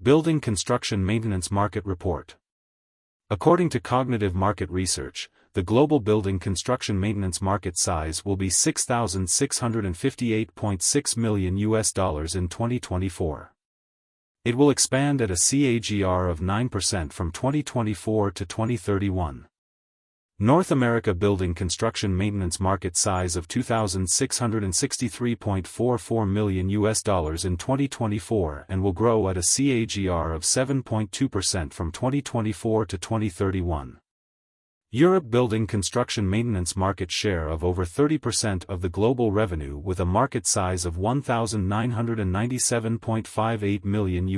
Building Construction Maintenance Market Report. According to Cognitive Market Research, the global building construction maintenance market size will be $6,658.6 million in 2024. It will expand at a CAGR of 9% from 2024 to 2031. North America building construction maintenance market size of $2,663.44 million in 2024 and will grow at a CAGR of 7.2% from 2024 to 2031. Europe building construction maintenance market share of over 30% of the global revenue with a market size of $1,997.58 million.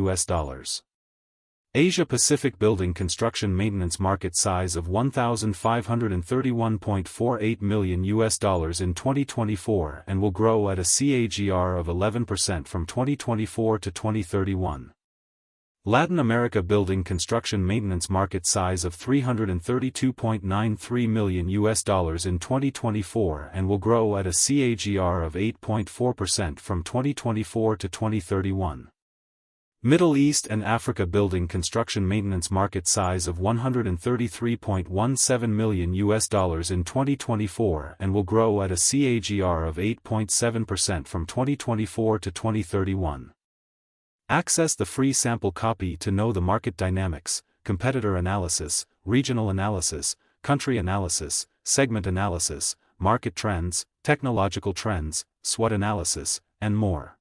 Asia Pacific building construction maintenance market size of $1,531.48 million in 2024 and will grow at a CAGR of 11% from 2024 to 2031. Latin America building construction maintenance market size of $332.93 million in 2024 and will grow at a CAGR of 8.4% from 2024 to 2031. Middle East and Africa building construction maintenance market size of $133.17 million in 2024 and will grow at a CAGR of 8.7% from 2024 to 2031. Access the free sample copy to know the market dynamics, competitor analysis, regional analysis, country analysis, segment analysis, market trends, technological trends, SWOT analysis, and more.